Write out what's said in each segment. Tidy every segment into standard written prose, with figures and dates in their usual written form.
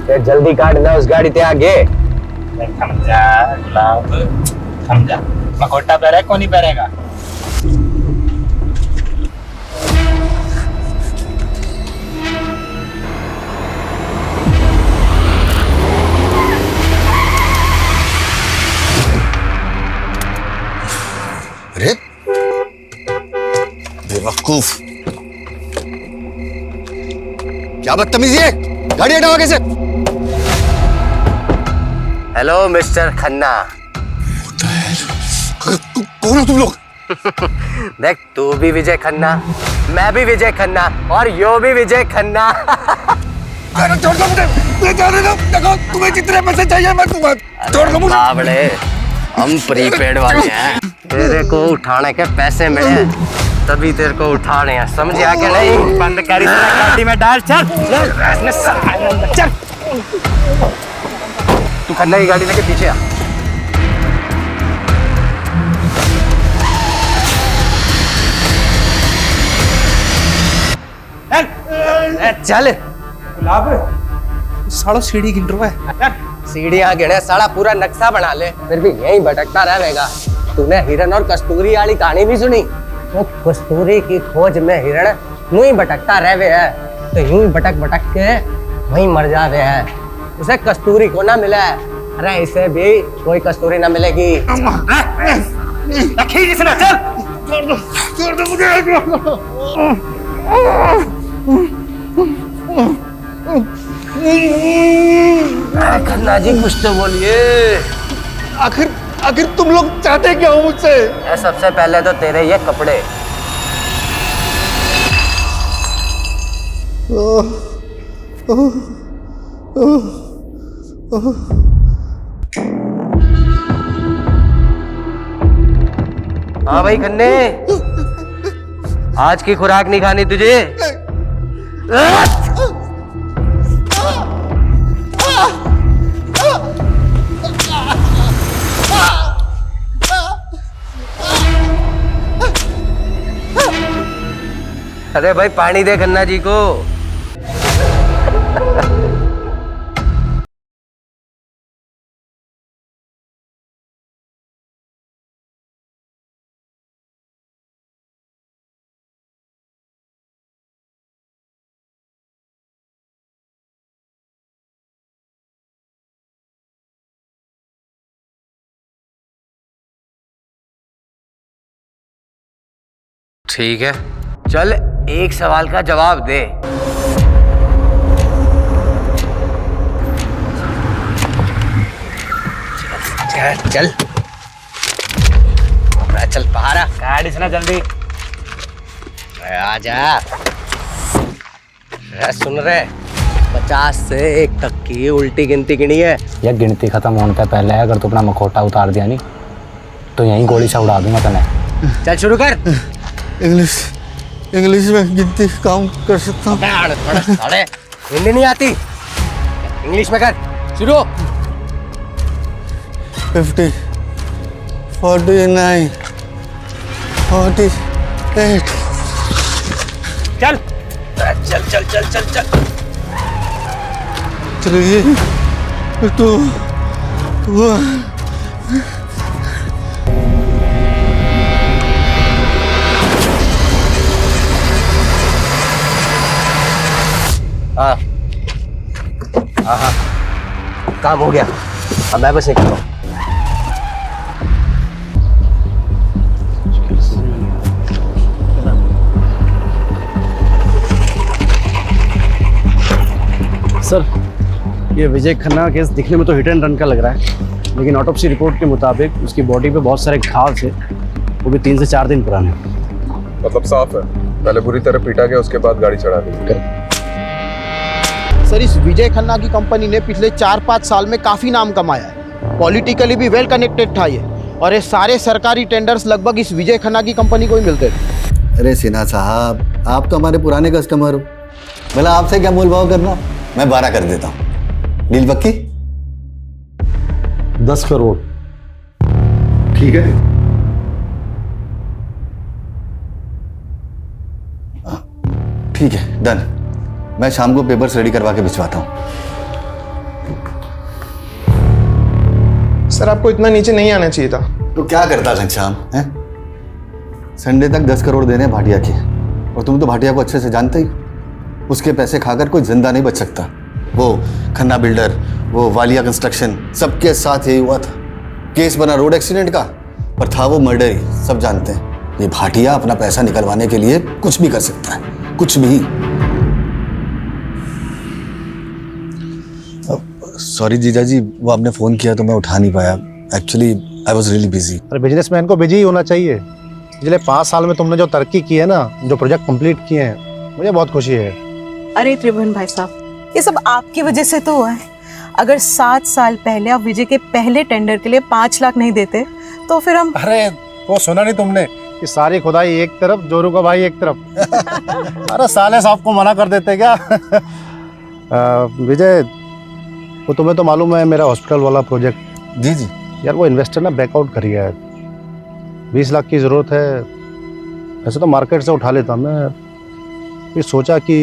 ते जल्दी काट ना उस गाड़ी ते आगे। थम जा गुलाब, थम जा। मकोटा पहरे कौन नहीं पहरेगा? अरे बेवकूफ, क्या बदतमीजी है, गाड़ी हटाओ आगे से। Hello mister Khanna. कौन हो तुम लोग? देख, तू भी विजय खन्ना, मैं भी विजय खन्ना और यो भी विजय खन्ना। अरे छोड़ दो मुझे, देखो तुम्हें जितने पैसे चाहिए मैं दूंगा, छोड़ दो मुझे। बावड़े, हम प्रीपेड वाले हैं। तेरे को उठाने के पैसे मिले तभी तेरे को उठा रहे हैं, समझ आ के नहीं? बंद कर इस गाड़ी में डाल, चल चल। तू खन्ना की गाड़ी लेके पीछे आ। चल गुलाब, सालो सीढ़ी गिन रहा है। सीढ़ियाँ गिने, साला पूरा नक्शा बना ले, फिर भी यहीं भटकता रहेगा। तूने हिरन और कस्तूरी वाली कहानी भी सुनी? वो कस्तूरी की खोज में हिरण यूं ही भटकता रहे है, तो यूं ही भटक भटक के वहीं मर जावे है। उसे कस्तूरी को ना मिला है, अरे इसे भी कोई कस्तूरी ना मिलेगी। रखी जिसने, चल। छोड़ दो मुझे। खन्ना जी कुछ तो बोलिए। आखिर तुम लोग चाहते क्या हो मुझसे? सबसे पहले तो तेरे ये कपड़े। हाँ भाई खन्ने, आज की खुराक नहीं खानी तुझे? अरे भाई पानी दे खन्ना जी को। ठीक है, चल एक सवाल का जवाब दे। चल चल चल बाहर आ। गाड़ी से ना जल्दी। आजा। सुन रहे, 50 से 1 तक की उल्टी गिनती गिनी है। यह गिनती खत्म होने से पहले अगर तू अपना मखौटा उतार दिया नहीं तो यहीं गोली से उड़ा दूंगा तने। चल शुरू कर। इंग्लिश में गिनती काउंट कर सकता हूँ। अरे हिंदी नहीं आती, इंग्लिश में कर शुरू। 50, 49, 48। चल चल चल चल चल चल। 3, 2, 1। हाँ हाँ हाँ, काम हो गया, अब मैं बस निकल रहा हूँ। सर, ये विजय खन्ना का केस दिखने में तो हिट एंड रन का लग रहा है, लेकिन ऑटोप्सी रिपोर्ट के मुताबिक उसकी बॉडी पे बहुत सारे घाव थे, वो भी 3 से 4 दिन पुराने। मतलब साफ है, पहले बुरी तरह पीटा गया, उसके बाद गाड़ी चढ़ा दी। सर, इस विजय खन्ना की कंपनी ने पिछले 4-5 साल में काफ़ी नाम कमाया है। पॉलिटिकली भी वेल कनेक्टेड था ये, और ये सारे सरकारी टेंडर्स लगभग इस विजय खन्ना की कंपनी को ही मिलते थे। अरे सिन्हा साहब, आप तो हमारे पुराने कस्टमर हो, भला आपसे क्या मोल भाव करना। मैं 12 कर देता हूँ, डील पक्की? 10 करोड़। ठीक है। ठीक है, डन। मैं शाम को पेपर्स रेडी करवा के भिजवाता हूँ। सर आपको इतना नीचे नहीं आना चाहिए था। तो क्या करता घनश्याम है? संडे तक 10 करोड़ देने भाटिया के, और तुम तो भाटिया को अच्छे से जानते ही। उसके पैसे खाकर कोई जिंदा नहीं बच सकता। वो खन्ना बिल्डर, वो वालिया कंस्ट्रक्शन, सबके साथ यही हुआ था। केस बना रोड एक्सीडेंट का, पर था वो मर्डर ही, सब जानते हैं। ये भाटिया अपना पैसा निकलवाने के लिए कुछ भी कर सकता है, कुछ भी। सॉरी जीजा जी, वो आपने फ़ोन किया तो मैं उठा नहीं पाया। Actually I was really busy. अरे बिजनेसमैन को बिजी ही होना चाहिए। पिछले 5 साल में तुमने जो तरक्की की है ना, जो प्रोजेक्ट कंप्लीट किए हैं, मुझे बहुत खुशी है। अरे त्रिभुवन भाई साहब, ये सब आपकी वजह से तो हुआ है। अगर 7 साल पहले आप विजय के पहले टेंडर के लिए 5 लाख नहीं देते तो फिर हम। अरे वो सुना नहीं तुमने कि सारी खुदाई एक तरफ, जोरू का भाई एक तरफ। अरे साले साहब को मना कर देते क्या? विजय, वो तुम्हें तो मालूम है मेरा हॉस्पिटल वाला प्रोजेक्ट। जी जी यार वो इन्वेस्टर ना बैकआउट कर गया है। 20 लाख की ज़रूरत है। ऐसे तो मार्केट से उठा लेता मैं, फिर सोचा कि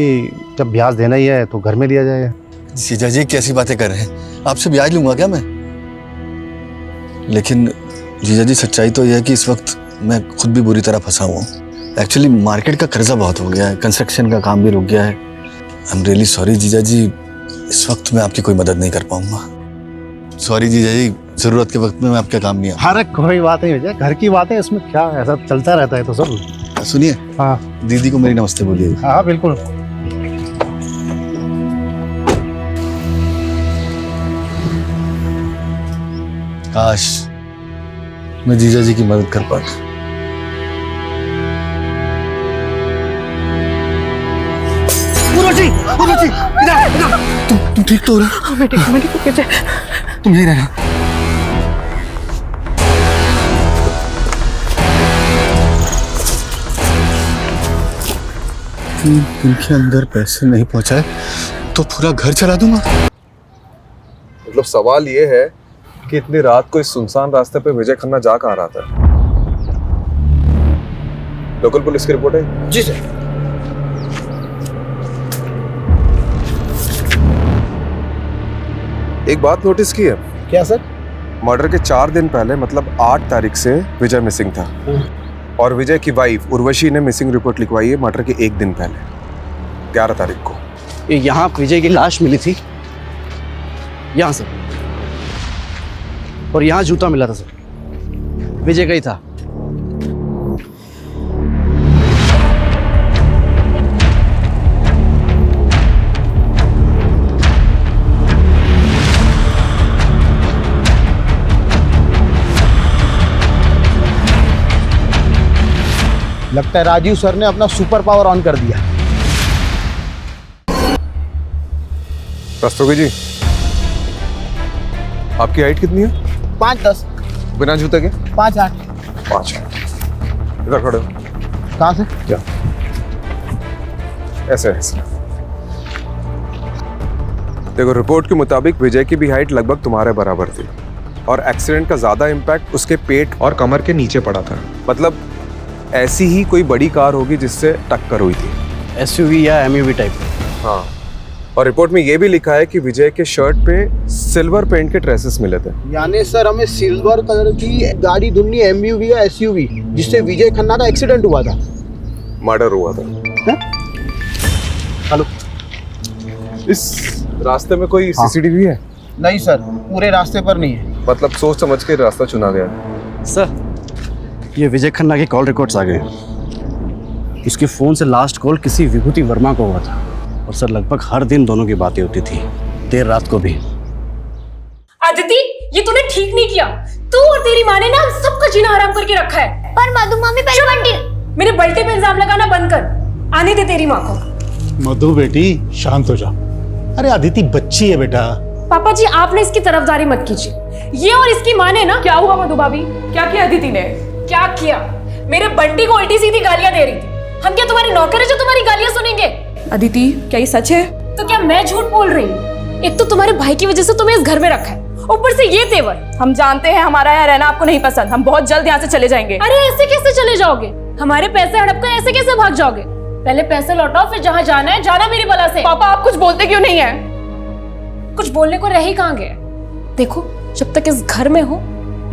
जब ब्याज देना ही है तो घर में दिया जाए। जीजा जी कैसी बातें कर रहे हैं? आपसे ब्याज लूंगा क्या मैं? लेकिन जीजा जी सच्चाई तो यह है कि इस वक्त मैं खुद भी बुरी तरह फंसा हुआ हूँ। एक्चुअली मार्केट का कर्जा बहुत हो गया है, कंस्ट्रक्शन का काम भी रुक गया है। आई एम रियली सॉरी जीजा जी, इस वक्त मैं आपकी कोई मदद नहीं कर पाऊंगा। सॉरी जीजा जी, जरूरत के वक्त में मैं आपके काम नहीं आया। अरे कोई बात नहीं विजय, घर की बात है, इसमें क्या ऐसा चलता रहता है तो सब। सुनिए, हाँ दीदी को मेरी नमस्ते बोलिए। हाँ बिल्कुल। काश मैं जीजा जी की मदद कर पाता। तुम ठीक तो हो रहे? मैं ठीक तुम यही रहना। इनके अंदर पैसे नहीं पहुंचाए तो पूरा घर चला दूंगा। मतलब सवाल ये है कि इतनी रात को इस सुनसान रास्ते पे विजय खन्ना जा कहाँ रहा था? लोकल पुलिस की रिपोर्ट है? जी सर। एक बात नोटिस की है क्या सर? मर्डर के 4 दिन पहले, मतलब 8 तारीख से विजय मिसिंग था, और विजय की वाइफ उर्वशी ने मिसिंग रिपोर्ट लिखवाई है मर्डर के 1 दिन पहले, 11 तारीख को। यहाँ विजय की लाश मिली थी, यहाँ सर, और यहाँ जूता मिला था सर, विजय का ही था। लगता है राजीव सर ने अपना सुपर पावर ऑन कर दिया। रस्तोगी जी, आपकी हाइट कितनी है? 5'10", बिना जूते के? 5'8". 5। इधर खड़े हो। कहाँ से? क्या? ऐसे ऐसे। देखो, रिपोर्ट के मुताबिक विजय की भी हाइट लगभग तुम्हारे बराबर थी, और एक्सीडेंट का ज्यादा इम्पैक्ट उसके पेट और कमर के नीचे पड़ा था। मतलब ऐसी ही कोई बड़ी कार होगी जिससे टक्कर हुई थी। एसयूवी या एमयूवी टाइप। हाँ, और रिपोर्ट में ये भी लिखा है कि विजय के शर्ट पे सिल्वर पेंट के ट्रेसेस मिले थे। यानी सर हमें सिल्वर कलर की गाड़ी ढूंढनी, एमयूवी या एसयूवी, जिससे विजय खन्ना का एक्सीडेंट हुआ था, मर्डर हुआ था। हेलो, इस रास्ते में कोई सीसीटीवी है? नहीं सर, पूरे रास्ते पर नहीं है। मतलब सोच समझ के रास्ता चुना गया। सर, ये विजय खन्ना के कॉल रिकॉर्ड्स आ गए। उसके फोन से लास्ट कॉल किसी विभूति वर्मा को हुआ था, और सर लगभग हर दिन दोनों की बातें होती थी, देर रात को भी। आदिति, ये तूने ठीक नहीं किया। तू और तेरी माँ ने ना सबका जीना हराम करके रखा है। पर मधु मामी पहले बंटी। मेरे बल्टे पे इल्जाम लगाना बंद कर। आने दे तेरी माँ को। मधु बेटी शांत हो जा। अरे अदिति बच्ची है बेटा। पापा जी, आपने इसकी तरफदारी मत कीजिए। ये और इसकी माँ ने ना। क्या हुआ मधु भाभी? क्या किया अदिति ने? क्या किया? मेरे बंटी को उल्टी सीधी गालियां दे रही थी। हम क्या तुम्हारे नौकर है जो तुम्हारी गालियां सुनेंगे? अदिति, क्या ये सच है? तो क्या मैं झूठ बोल रही हूँ? एक तो तुम्हारे भाई की वजह से तुम्हें इस घर में रखा है, ऊपर से ये तेवर। हम जानते हैं हमारा यहाँ रहना आपको नहीं पसंद। हम बहुत जल्द यहाँ से चले जाएंगे। अरे ऐसे कैसे चले जाओगे? हमारे पैसे हड़प कर ऐसे कैसे भाग जाओगे? पहले पैसे लौटाओ, फिर जहाँ जाना है जाना मेरी बला से। पापा, आप कुछ बोलते क्यों नहीं है? कुछ बोलने को रह ही कहाँ गया? देखो, जब तक इस घर में हो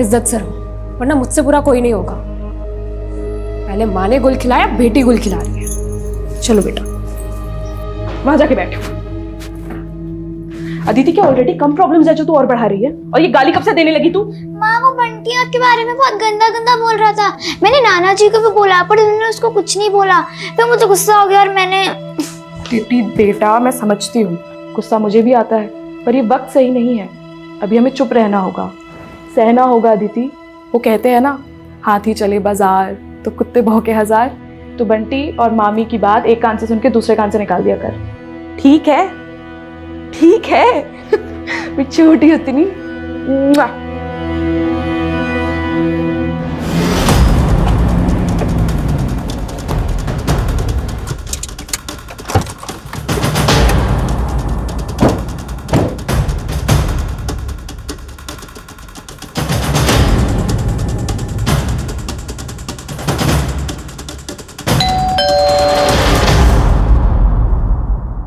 इज्जत से रहो, वरना मुझसे बुरा कोई नहीं होगा। पहले माँ ने गुल खिलाया, बेटी गुल खिला रही है। चलो बेटा वहां जाके बैठो। अदिति क्या ऑलरेडी कम प्रॉब्लम्स है जो तू और बढ़ा रही है? और ये गाली कब से देने लगी तू? माँ वो बंटिया के बारे में बहुत गंदा गंदा बोल रहा था। मैंने नाना जी को भी बोला पर उन्होंने उसको कुछ नहीं बोला। फिर मुझे गुस्सा हो गया और मैंने बेटा मैं समझती हूँ, गुस्सा मुझे भी आता है, पर ये वक्त सही नहीं है। अभी हमें चुप रहना होगा, सहना होगा। अदिति वो कहते हैं ना, हाथी चले बाजार तो कुत्ते भौंके हजार। तो बंटी और मामी की बात एक कान से सुन के दूसरे कान से निकाल दिया कर, ठीक है? ठीक है। मैं छोटी उतनी।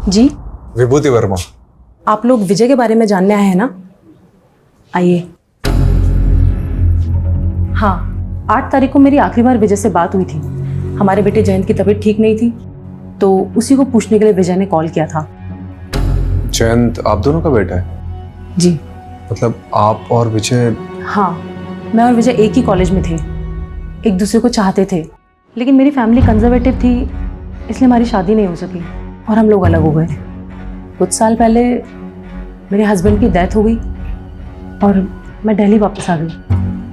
जी विभूति वर्मा। आप लोग विजय के बारे में जानने आए हैं ना? आइए। हाँ, 8 तारीख को मेरी आखिरी बार विजय से बात हुई थी। हमारे बेटे जयंत की तबीयत ठीक नहीं थी, तो उसी को पूछने के लिए विजय ने कॉल किया था। जयंत आप दोनों का बेटा है? जी। मतलब आप और विजय? हाँ, मैं और विजय एक ही कॉलेज में थे, एक दूसरे को चाहते थे, लेकिन मेरी फैमिली कंजर्वेटिव थी, इसलिए हमारी शादी नहीं हो सकी और हम लोग अलग हो गए। कुछ साल पहले मेरे हस्बैंड की डेथ हो गई और मैं दिल्ली वापस आ गई।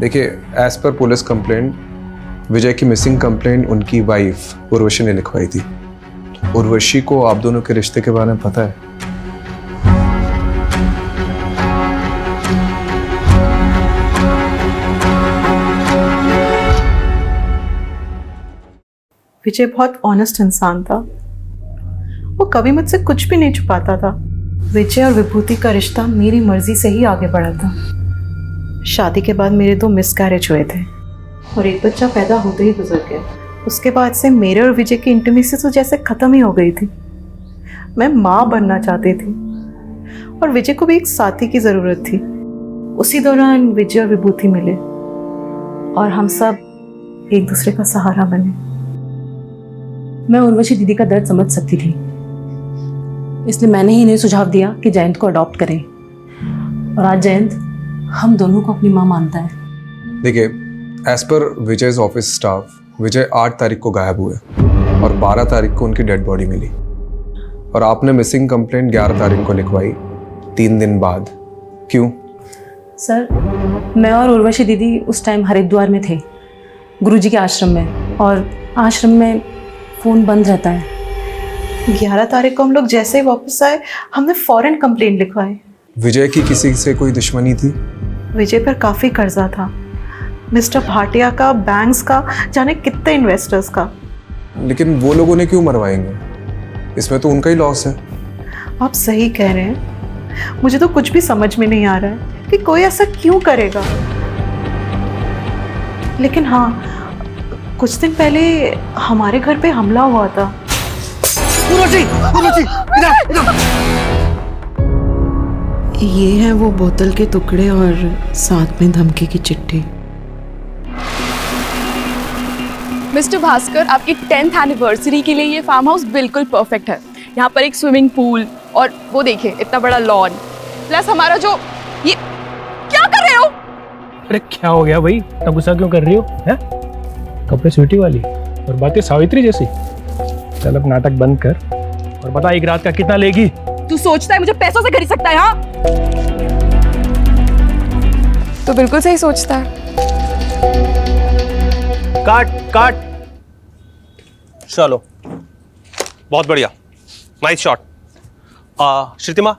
देखिए, एज पर पुलिस कंप्लेंट, विजय की मिसिंग कंप्लेंट उनकी वाइफ उर्वशी ने लिखवाई थी। उर्वशी को आप दोनों के रिश्ते के बारे में पता है? विजय बहुत ऑनेस्ट इंसान था, वो कभी मुझसे कुछ भी नहीं छुपाता था। विजय और विभूति का रिश्ता मेरी मर्जी से ही आगे बढ़ा था। शादी के बाद मेरे 2 मिसकैरेज हुए थे और एक बच्चा पैदा होते ही गुजर गया। उसके बाद से मेरे और विजय की इंटीमेसी तो जैसे ख़त्म ही हो गई थी। मैं माँ बनना चाहती थी और विजय को भी एक साथी की ज़रूरत थी। उसी दौरान विजय और विभूति मिले और हम सब एक दूसरे का सहारा बने। मैं उर्वशी दीदी का दर्द समझ सकती थी, इसलिए मैंने ही इन्हें सुझाव दिया कि जयंत को अडॉप्ट करें, और आज जयंत हम दोनों को अपनी माँ मानता है। देखिए, as per Vijay's office staff, विजय 8 तारीख को गायब हुए और 12 तारीख को उनकी डेड बॉडी मिली, और आपने मिसिंग कंप्लेंट 11 तारीख को लिखवाई, 3 दिन बाद। क्यों? सर, मैं और उर्वशी दीदी उस टाइम हरिद्वार में थे, गुरुजी के आश्रम में, और आश्रम में फ़ोन बंद रहता है। 11 तारीख को हम लोग जैसे ही वापस आए, हमने फौरन कंप्लेंट लिखवाई। विजय की किसी से कोई दुश्मनी थी? विजय पर काफ़ी कर्जा था, मिस्टर भाटिया का, बैंक्स का, जाने कितने इन्वेस्टर्स का। लेकिन वो लोगों ने क्यों मरवाएंगे? इसमें तो उनका ही लॉस है। आप सही कह रहे हैं, मुझे तो कुछ भी समझ में नहीं आ रहा है कि कोई ऐसा क्यों करेगा। लेकिन हाँ, कुछ दिन पहले हमारे घर पे हमला हुआ था। ये है वो बोतल के टुकड़े और साथ में धमकी की चिट्ठी। मिस्टर भास्कर, आपकी 10th एनिवर्सरी के लिए ये फार्म हाउस बिल्कुल परफेक्ट है। यहाँ पर एक स्विमिंग पूल और वो देखिए इतना बड़ा लॉन, प्लस हमारा जो ये क्या कर रहे हो? अरे क्या हो गया भाई, इतना गुस्सा क्यों कर रही हो? हैं? कपड़े स्वीटी वाली और बातें सावित्री जैसी। चल अब नाटक बंद कर और बता, एक रात का कितना लेगी? तू सोचता है मुझे पैसों से खरीद सकता है? हाँ, तो बिल्कुल सही सोचता है। काट काट। चलो, बहुत बढ़िया, nice shot. Shrutima,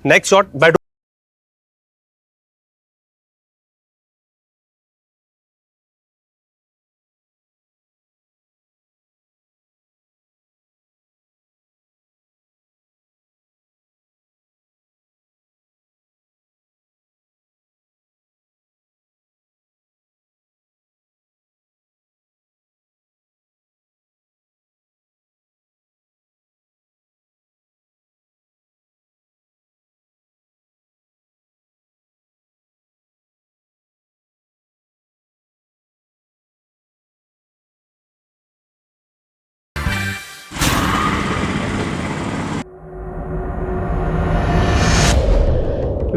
next shot bedroom.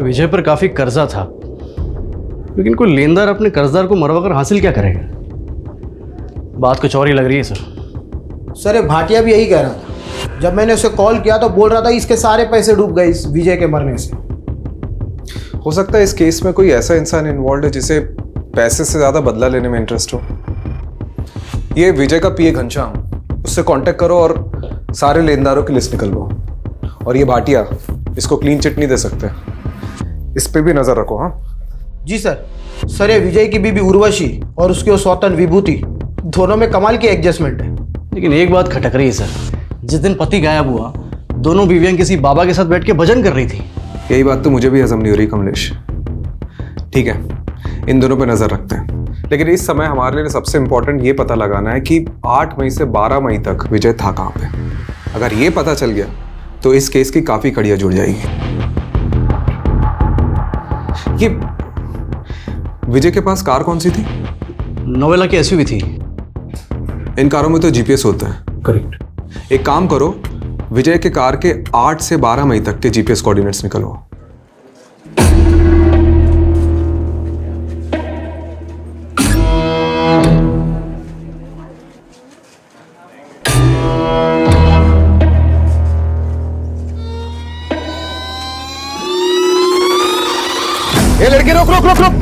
Vijay पर काफी कर्जा था, लेकिन कोई लेनदार अपने कर्जदार को मरवा कर हासिल क्या करेगा? बात कुछ और ही लग रही है सर। सर ये भाटिया भी यही कह रहा था। जब मैंने उसे कॉल किया तो बोल रहा था इसके सारे पैसे डूब गए इस विजय के मरने से। हो सकता है इस केस में कोई ऐसा इंसान इन्वॉल्व है जिसे पैसे से ज्यादा बदला लेने में इंटरेस्ट हो। ये विजय का पीए घनश्याम, उससे कांटेक्ट करो और सारे लेनदारों की लिस्ट निकलवाओ। और ये भाटिया, इसको क्लीन चिट नहीं दे सकते, इस पे भी नजर रखो। हाँ जी सर। सर ये विजय की बीबी उर्वशी और उसकी वो सौतन विभूति, दोनों में कमाल की एडजस्टमेंट है। लेकिन एक बात खटक रही है सर, जिस दिन पति गायब हुआ दोनों बीवियां किसी बाबा के साथ बैठ के भजन कर रही थी। यही बात तो मुझे भी हजम नहीं हो रही कमलेश। ठीक है, इन दोनों पे नजर रखते हैं, लेकिन इस समय हमारे लिए सबसे इंपॉर्टेंट ये पता लगाना है कि 8 मई से 12 मई तक विजय था कहाँ पे। अगर ये पता चल गया तो इस केस की काफी कड़ियां जुड़ जाएगी। ये विजय के पास कार कौन सी थी? नोवेला की एसयूवी थी। इन कारों में तो जीपीएस होता है। करेक्ट। एक काम करो, विजय के कार के 8 से 12 मई तक के जीपीएस कोऑर्डिनेट्स निकलवाओ। ये लड़की रोक रोक रोक रोक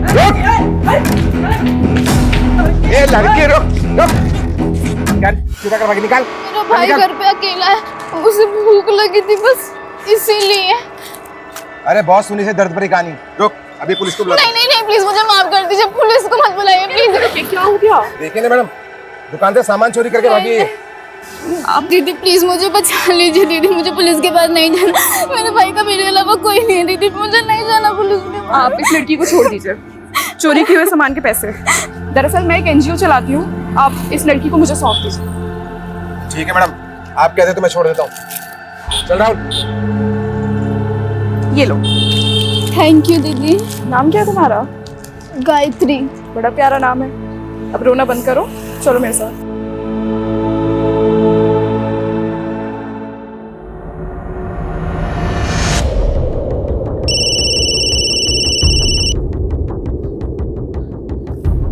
रोक। ये लड़की रोक रोक। निकाल, सीधा कर भागी, निकाल। मेरा भाई घर पे अकेला है, उसे भूख लगी थी बस इसीलिए। अरे बहुत सुनी से दर्द भरी कहानी। रुक, अभी पुलिस को बुला। नहीं नहीं नहीं, प्लीज मुझे माफ कर दीजिए, पुलिस को मत बुलाइए प्लीज। क्या हो गया? देखिए ना मैडम, दुकान से सामान चोरी करके भागी है। आप दीदी प्लीज मुझे बचा लीजिए। दीदी मुझे पुलिस के पास नहीं जाना, मेरे भाई का मेरे अलावा कोई नहीं है। दीदी मुझे नहीं जाना पुलिस के पास। आप इस लड़की को छोड़ दीजिए, चोरी किए हुए सामान के पैसे। दरअसल मैं एक एनजीओ चलाती हूँ, आप इस लड़की को मुझे सौंप दीजिए। ठीक है मैडम, आप कहते तो मैं छोड़ देता हूँ। चल राहुल। ये लो। थैंक यू दीदी। नाम क्या है तुम्हारा? गायत्री। बड़ा प्यारा नाम है। अब रोना बंद करो, चलो मेरे साथ।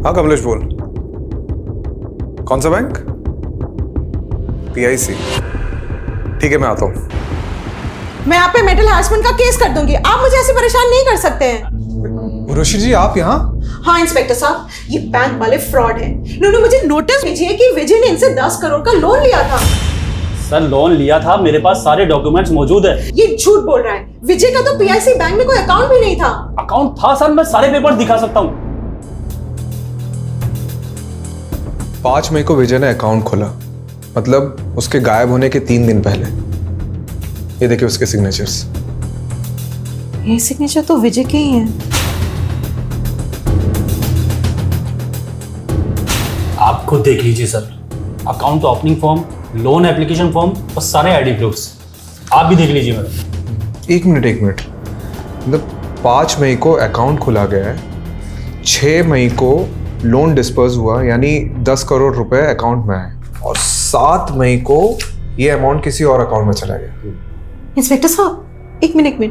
हाँ कमलेश बोल। कौन सा बैंक? पीआईसी। ठीक है, मैं आता हूँ। मैं आप पे मेंटल हरासमेंट का केस कर दूंगी। आप मुझे ऐसे परेशान नहीं कर सकते हैं। उर्वशी जी आप यहाँ? हाँ इंस्पेक्टर साहब, ये बैंक वाले फ्रॉड हैं। इन्होंने मुझे नोटिस भेजी है कि विजय ने इनसे 10 करोड़ का लोन लिया था। सर लोन लिया था, मेरे पास सारे डॉक्यूमेंट्स मौजूद है। ये झूठ बोल रहा है। विजय का तो पीआईसी बैंक में कोई अकाउंट भी नहीं था। अकाउंट था सर, मैं सारे पेपर दिखा सकता हूँ। 5 मई को विजय ने अकाउंट खोला, मतलब उसके गायब होने के 3 दिन पहले। ये देखिए उसके सिग्नेचर्स। ये सिग्नेचर तो विजय के ही हैं। आप खुद देख लीजिए sir, account opening form, loan application form और सारे आईडी प्रूफ्स। आप भी देख लीजिए मैडम। एक मिनट, मतलब 5 मई को अकाउंट खुला गया है, 6 मई को लोन डिस्पर्स हुआ, यानी 10 करोड़ रुपए अकाउंट में आए, और 7 मई को ये अमाउंट किसी और अकाउंट में चला गया। इंस्पेक्टर साहब एक मिनट,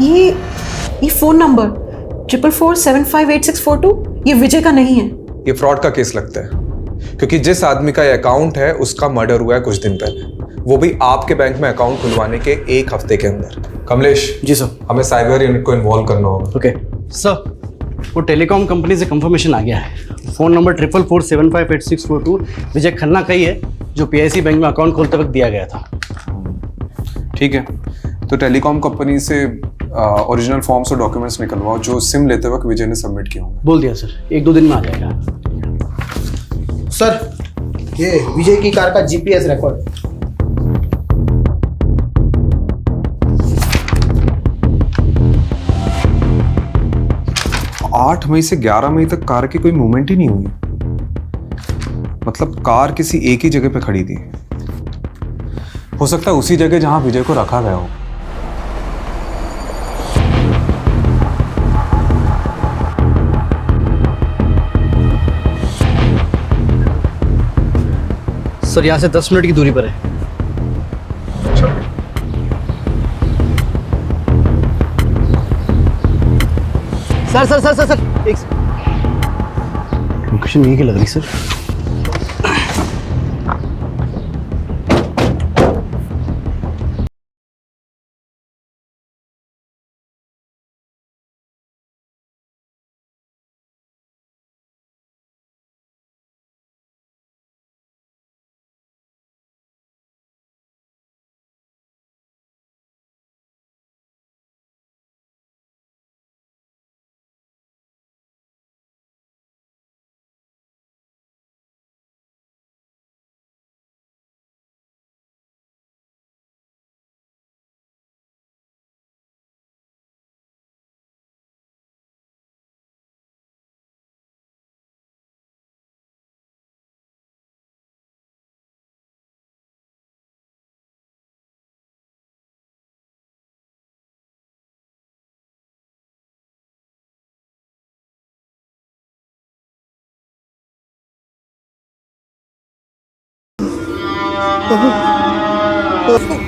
ये फोन नंबर 4447584642 ये विजय का नहीं है। ये फ्रॉड का केस लगता है, क्योंकि जिस आदमी का ये अकाउंट है उसका मर्डर हुआ है कुछ दिन पहले, वो भी आपके बैंक में अकाउंट खुलवाने के 1 हफ्ते के अंदर। कमलेश जी सर। हमें साइबर यूनिट को इन्वॉल्व करना होगा। ओके सर, वो टेलीकॉम कंपनी से कंफर्मेशन आ गया है। फोन नंबर 4447584642 विजय खन्ना का ही है, जो पीआईसी बैंक में अकाउंट खोलते वक्त दिया गया था। ठीक है, तो टेलीकॉम कंपनी से ओरिजिनल फॉर्म्स और डॉक्यूमेंट्स निकलवाओ जो सिम लेते वक्त विजय ने सबमिट किया होंगे। बोल दिया सर, 1-2 दिन में आ जाएगा। सर ये विजय की कार का जीपीएस रिकॉर्ड। आठ मई से 11 मई तक कार की कोई मूवमेंट ही नहीं हुई, मतलब कार किसी एक ही जगह पे खड़ी थी। हो सकता है उसी जगह जहां विजय को रखा गया हो। सर यहाँ से 10 मिनट की दूरी पर है। Sir sir sir sir sir एक लोकेशन यही की लग रही सर।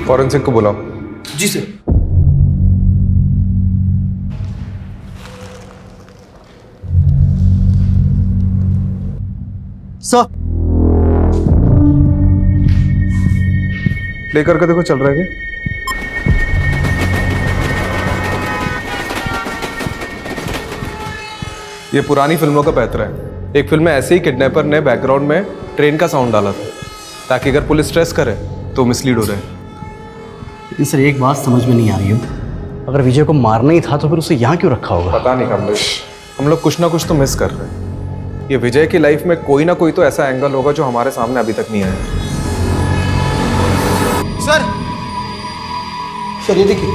फॉरेंसिक को बुलाओ। जी सर। सर प्ले करके देखो चल रहा है क्या? ये पुरानी फिल्मों का पैतरा है। एक फिल्म में ऐसे ही किडनैपर ने बैकग्राउंड में ट्रेन का साउंड डाला था ताकि अगर पुलिस स्ट्रेस करे तो मिसलीड हो जाए। लेकिन सर एक बात समझ में नहीं आ रही है, अगर विजय को मारना ही था तो फिर उसे यहाँ क्यों रखा होगा? पता नहीं कमलेश, हम लोग कुछ ना कुछ तो मिस कर रहे हैं। ये विजय की लाइफ में कोई ना कोई तो ऐसा एंगल होगा जो हमारे सामने अभी तक नहीं आया। सर सर ये देखिए,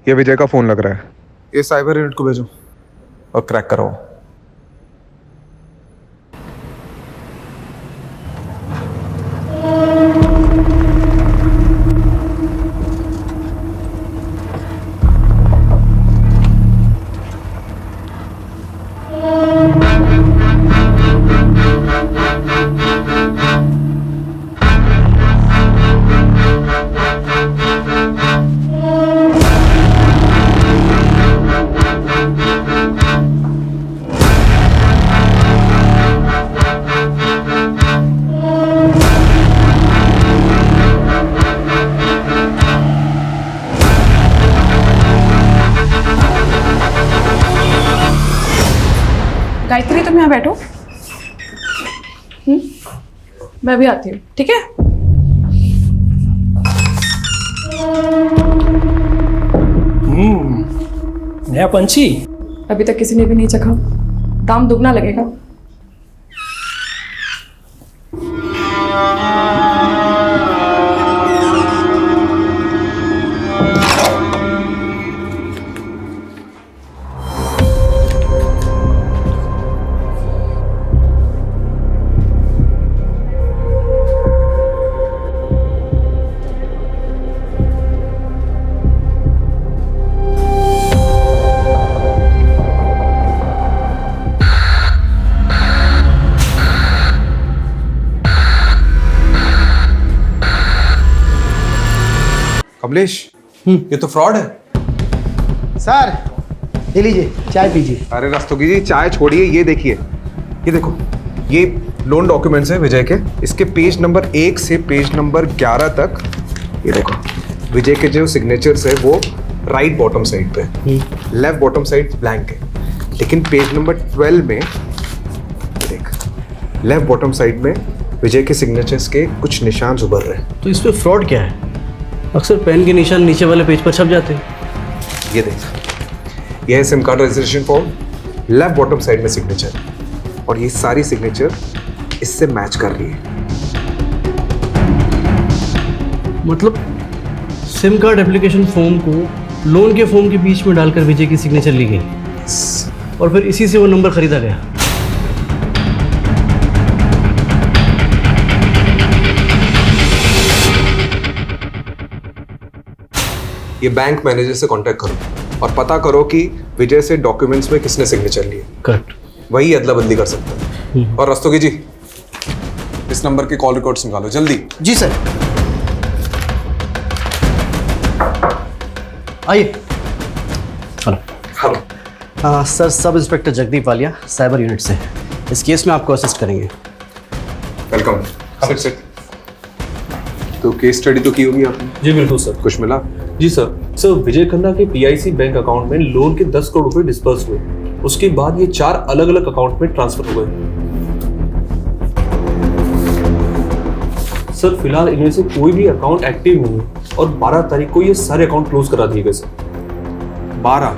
ये विजय का फोन लग रहा है। ये साइबर यूनिट को भेजो और क्रैक कराओ। गायत्री तुम यहाँ बैठो। मैं भी आती हूँ, ठीक है? नया पंछी अभी तक किसी ने भी नहीं चखा, दाम दुगना लगेगा। कमलेश, ये तो फ्रॉड है। सर ये लीजिए चाय पीजिए। अरे रस्तोगी जी, चाय छोड़िए, ये देखिए, ये देखो, ये लोन डॉक्यूमेंट्स है विजय के। इसके पेज नंबर 1 से पेज नंबर 11 तक ये देखो, विजय के जो सिग्नेचर्स है वो राइट बॉटम साइड पे, लेफ्ट बॉटम साइड ब्लैंक है। लेकिन पेज नंबर 12 में देख, लेफ्ट बॉटम साइड में विजय के सिग्नेचर्स के कुछ निशान उभर रहे हैं। तो इसमें फ्रॉड क्या है? अक्सर पेन के निशान नीचे वाले पेज पर छप जाते हैं। ये देख, यह है SIM card registration form, left bottom side में सिग्नेचर, और ये सारी सिग्नेचर इससे मैच कर रही है। मतलब सिम कार्ड एप्लीकेशन फॉर्म को लोन के फॉर्म के बीच में डालकर विजय की सिग्नेचर ली गई और फिर इसी से वो नंबर खरीदा गया। ये बैंक मैनेजर से कांटेक्ट करो और पता करो कि विजय से डॉक्यूमेंट्स में किसने सिग्नेचर लिए। करेक्ट, वही अदला बदली कर सकता है। और रस्तोगी जी, इस नंबर के कॉल रिकॉर्ड्स निकालो जल्दी। जी सर। आइए। Hello. Sir, sub inspector Jagdeep Walia, cyber unit से। इस केस में आपको असिस्ट करेंगे। वेलकम। सिट। तो केस स्टडी तो की होगी आपने? जी बिल्कुल सर। कुछ मिला? जी सर विजय खन्ना के पीआईसी बैंक अकाउंट में लोन के 10 करोड़ रुपए डिस्पर्स हुए। उसके बाद ये 4 अलग अलग अकाउंट में ट्रांसफर हो गए। सर फिलहाल इनमें से कोई भी अकाउंट एक्टिव नहीं है और 12 तारीख को ये सारे अकाउंट क्लोज करा दिए गए सर। 12?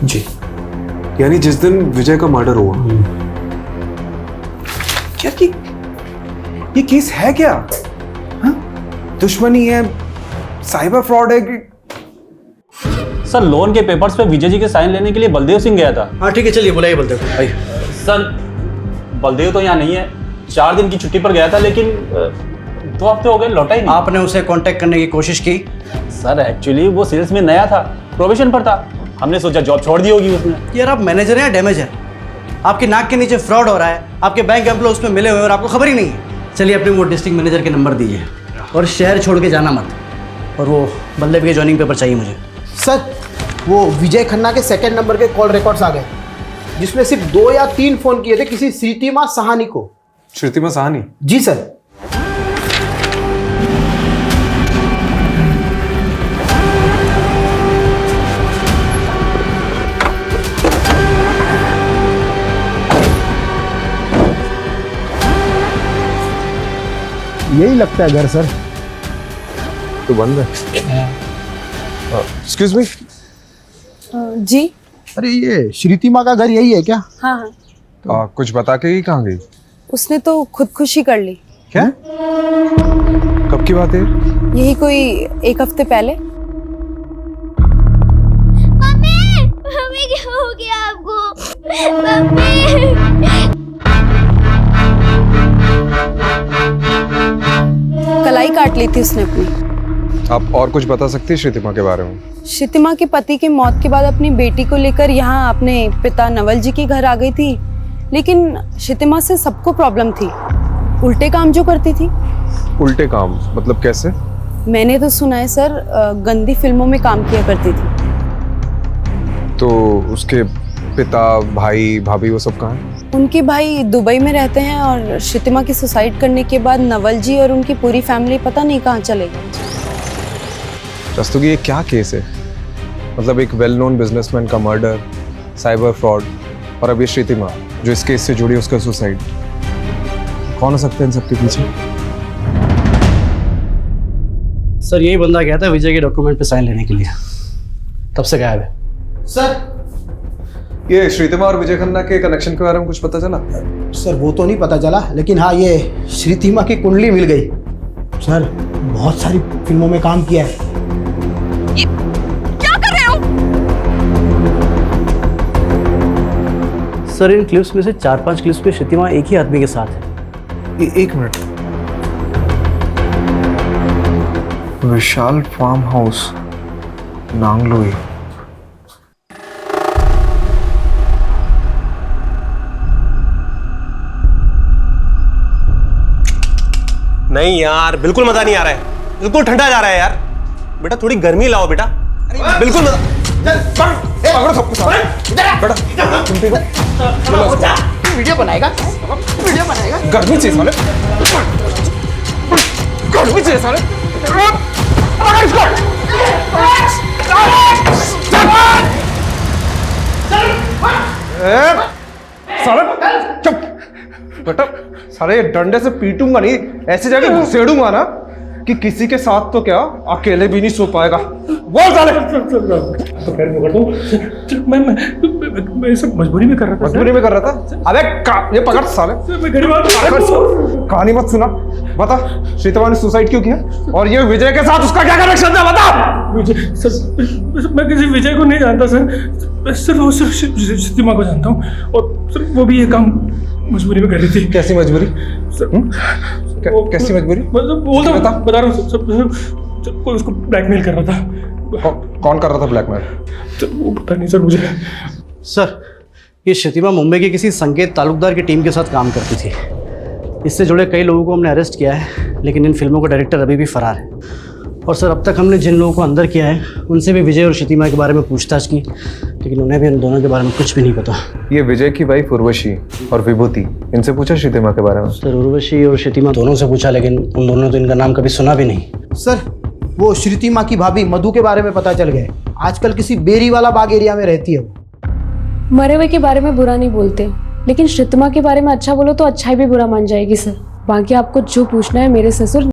जी। यानी जिस दिन विजय का मर्डर हुआ। क्या की ये केस है क्या? हाँ? दुश्मनी है, साइबर फ्रॉड है कि? सर लोन के पेपर्स पे विजय जी के साइन लेने के लिए बलदेव सिंह गया था। हाँ ठीक है, चलिए बुलाइए बलदेव को। आइए। सर बलदेव तो यहाँ नहीं है, 4 दिन की छुट्टी पर गया था, लेकिन 2 हफ्ते हो गए लौटा ही नहीं। आपने उसे कांटेक्ट करने की कोशिश की? सर एक्चुअली वो सेल्स में नया था, प्रोबेशन पर था, हमने सोचा जॉब छोड़ दी होगी उसने। यार आप मैनेजर हैं या डैमेजर? आपकी नाक के नीचे फ्रॉड हो रहा है, आपके बैंक एम्प्लॉय उसमें मिले हुए हैं और आपको खबर ही नहीं है। चलिए अपने वो डिस्ट्रिक्ट मैनेजर के नंबर दीजिए और शहर छोड़ के जाना मत। और वो बल्लेब के जॉइनिंग पेपर चाहिए मुझे। सर वो विजय खन्ना के सेकंड नंबर के कॉल रिकॉर्ड्स आ गए, जिसमें सिर्फ 2 या 3 फोन किए थे किसी श्रीतिमा साहनी को। श्रुतिमा साहनी? जी सर। यही लगता है घर सर। तो बंद है। Excuse me. जी। अरे ये श्रीतिमा का घर यही है क्या? हाँ हाँ। कुछ बता के ही कहाँ गई? उसने तो खुदकुशी कर ली। क्या? कब की बात है? यही कोई 1 हफ्ते पहले। मम्मी मम्मी क्या हो गया आपको? मम्मी कलाई काट ली थी उसने अपनी। आप और कुछ बता सकती है श्रुतिमा के बारे में? श्रुतिमा के पति के मौत के बाद अपनी बेटी को लेकर यहाँ अपने पिता नवल जी के घर आ गई थी, लेकिन श्रुतिमा से सबको प्रॉब्लम थी, उल्टे काम जो करती थी। उल्टे काम मतलब कैसे? मैंने तो सुना है सर, गंदी फिल्मों में काम किया करती थी। तो उसके पिता, भाई, भाभी वो सब कहाँ हैं? उनके भाई दुबई में रहते हैं और श्रुतिमा की सुसाइड करने के बाद नवल जी और उनकी पूरी फैमिली पता नहीं कहाँ चले गए। रस्तोगी ये क्या केस है? मतलब एक वेल नोन बिजनेसमैन का मर्डर, साइबर फ्रॉड और अब ये श्रुतिमा जो इस केस से जुड़ी उसका सुसाइड। कौन हो सकते हैं इन सबके पीछे? सर यही बंदा गया था विजय के डॉक्यूमेंट पे साइन लेने के लिए, तब से गायब है। सर ये श्रुतिमा और विजय खन्ना के कनेक्शन के बारे में कुछ पता चला? सर वो तो नहीं पता चला, लेकिन हाँ ये श्रुतिमा की कुंडली मिल गई। सर बहुत सारी फिल्मों में काम किया है। ये क्या कर रहे हो? सर इन क्लिप्स में से 4-5 क्लिप्स पे श्रुतिमा एक ही आदमी के साथ है। ये 1 मिनट। विशाल फार्म हाउस, नांगलोई। नहीं यार, बिल्कुल मजा नहीं आ रहा है, बिल्कुल ठंडा जा रहा है यार। बेटा थोड़ी गर्मी लाओ बेटा। बिल्कुल वीडियो बनाएगा, वीडियो बनाएगा। गर्मी चाहिए साले, गर्मी चाहिए साले। साले चुप बेटा, सारे डंडे से पीटूंगा नहीं, ऐसी जगह घुसेड़ूंगा ना कि किसी के साथ तो क्या अकेले भी नहीं सो पाएगा। बोल साले। तो खैर मैं कर दूं। मैं सब मजबूरी में कर रहा था। मजबूरी में कर रहा था? अबे ये पकड़ साले। मैं गरीब आदमी। कहानी मत सुना, बता श्रुतिमा ने सुसाइड क्यों किया और ये विजय के साथ उसका क्या कनेक्शन था? बता। विजय सर, मैं किसी विजय को नहीं जानता सर, मैं सिर्फ श्रुतिमा को जानता हूँ और सर वो भी ये काम मजबूरी में कर रही थी। कैसी मजबूरी? कैसी मजबूरी? बता रहा हूँ सर, कोई उसको ब्लैकमेल कर रहा था। कौन कर रहा था ब्लैकमेल? तो वो पता नहीं सर मुझे। सर ये श्रुतिमा मुंबई के किसी संकेत तालुकदार की टीम के साथ काम करती थी। इससे जुड़े कई लोगों को हमने अरेस्ट किया है, लेकिन इन फिल्मों का डायरेक्टर अभी भी फरार है। और सर अब तक हमने जिन लोगों को अंदर किया है उनसे भी विजय और शितिमा के बारे में पूछताछ की, लेकिन उन्हें भी उन दोनों के बारे में कुछ भी नहीं पता। ये विजय की वाइफ उर्वशी और विभूति, इनसे पूछा शितिमा के बारे में? सर उर्वशी और शितिमा दोनों से पूछा, लेकिन उन दोनों ने तो इनका नाम कभी सुना भी नहीं। सर वो श्रुतिमा की भाभी मधु के बारे में पता चल गया है, आजकल किसी बेरी वाला बाग एरिया में रहती है वो। मरे हुए के बारे में बुरा नहीं बोलते, लेकिन श्रुतिमा के बारे में अच्छा बोलो तो अच्छाई भी बुरा मान जाएगी सर। बाकी आपको जो पूछना है मेरे ससुर